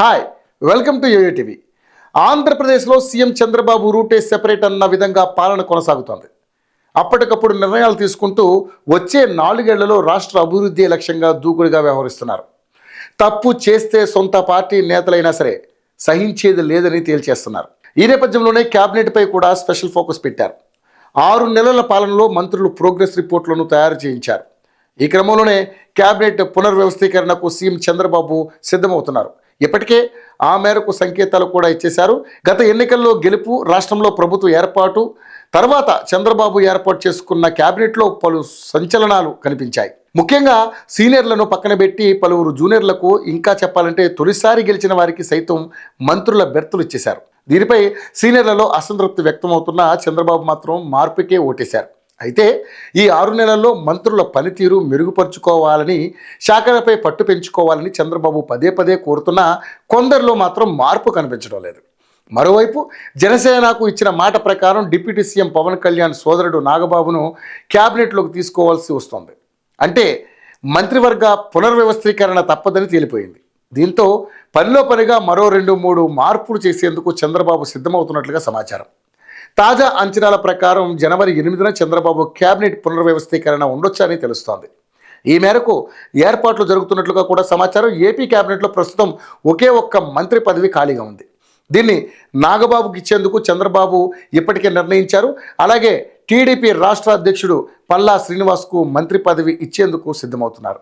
Hi, welcome to yoyo TV. ఆంధ్రప్రదేశ్లో CM Chandrababu రూటే separate అన్న విధంగా పాలన కొనసాగుతోంది. అప్పటికప్పుడు నిర్ణయాలు తీసుకుంటూ వచ్చే 4 ఏళ్లలో రాష్ట్ర అభివృద్ధి లక్ష్యంగా దూకుడుగా వ్యవహరిస్తున్నారు. తప్పు చేస్తే సొంత పార్టీ నేతలైనా సరే సహించేది లేదని తేల్చేస్తున్నారు. ఈ నేపథ్యంలోనే క్యాబినెట్పై కూడా స్పెషల్ ఫోకస్ పెట్టారు. 6 నెలల పాలనలో మంత్రులు ప్రోగ్రెస్ రిపోర్ట్లను తయారు చేయించారు. ఈ క్రమంలోనే క్యాబినెట్ పునర్వ్యవస్థీకరణకు సీఎం చంద్రబాబు సిద్ధమవుతున్నారు. ఇప్పటికే ఆ మేరకు సంకేతాలు కూడా ఇచ్చేశారు. గత ఎన్నికల్లో గెలుపు, రాష్ట్రంలో ప్రభుత్వ ఏర్పాటు తర్వాత చంద్రబాబు ఏర్పాటు చేసుకున్న క్యాబినెట్లో పలు సంచలనాలు కనిపించాయి. ముఖ్యంగా సీనియర్లను పక్కన పెట్టి పలువురు జూనియర్లకు, ఇంకా చెప్పాలంటే తొలిసారి గెలిచిన వారికి సైతం మంత్రుల బెర్తులు ఇచ్చేశారు. దీనిపై సీనియర్లలో అసంతృప్తి వ్యక్తమవుతున్న చంద్రబాబు మాత్రం మార్పుకే ఓటేశారు. అయితే ఈ 6 నెలల్లో మంత్రుల పనితీరు మెరుగుపరుచుకోవాలని, శాఖలపై పట్టు పెంచుకోవాలని చంద్రబాబు పదే పదే కోరుతున్నా కొందరిలో మాత్రం మార్పు కనిపించడం లేదు. మరోవైపు జనసేనకు ఇచ్చిన మాట ప్రకారం డిప్యూటీ సీఎం పవన్ కళ్యాణ్ సోదరుడు నాగబాబును క్యాబినెట్లోకి తీసుకోవాల్సి వస్తోంది. అంటే మంత్రివర్గ పునర్వ్యవస్థీకరణ తప్పదని తేలిపోయింది. దీంతో పనిలో పనిగా మరో 2-3 మార్పులు చేసేందుకు చంద్రబాబు సిద్ధమవుతున్నట్లుగా సమాచారం. తాజా అంచనాల ప్రకారం జనవరి 8న చంద్రబాబు క్యాబినెట్ పునర్వ్యవస్థీకరణ ఉండొచ్చని తెలుస్తోంది. ఈ మేరకు ఏర్పాట్లు జరుగుతున్నట్లుగా కూడా సమాచారం. ఏపీ క్యాబినెట్లో ప్రస్తుతం ఒకే ఒక్క మంత్రి పదవి ఖాళీగా ఉంది. దీన్ని నాగబాబుకి ఇచ్చేందుకు చంద్రబాబు ఇప్పటికే నిర్ణయించారు. అలాగే టీడీపీ రాష్ట్ర అధ్యక్షుడు పల్లా శ్రీనివాస్కు మంత్రి పదవి ఇచ్చేందుకు సిద్ధమవుతున్నారు.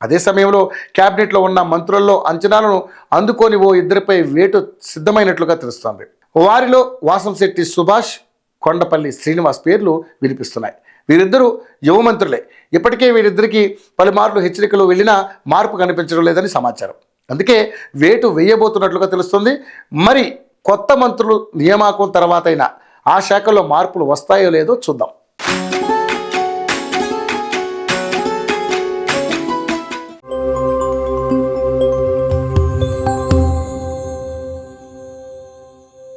అదే సమయంలో క్యాబినెట్లో ఉన్న మంత్రుల్లో అంచనాలను అందుకొని ఓ ఇద్దరిపై వేటు సిద్ధమైనట్లుగా తెలుస్తోంది. వారిలో వాసంశెట్టి సుభాష్, కొండపల్లి శ్రీనివాస్ పేర్లు వినిపిస్తున్నాయి. వీరిద్దరూ యువ మంత్రులే. ఇప్పటికే వీరిద్దరికీ పలుమార్లు హెచ్చరికలు వెళ్ళినా మార్పు కనిపించడం లేదని సమాచారం. అందుకే వేటు వేయబోతున్నట్లుగా తెలుస్తుంది. మరి కొత్త మంత్రులు నియామకం తర్వాతైనా ఆ శాఖలో మార్పులు వస్తాయో లేదో చూద్దాం.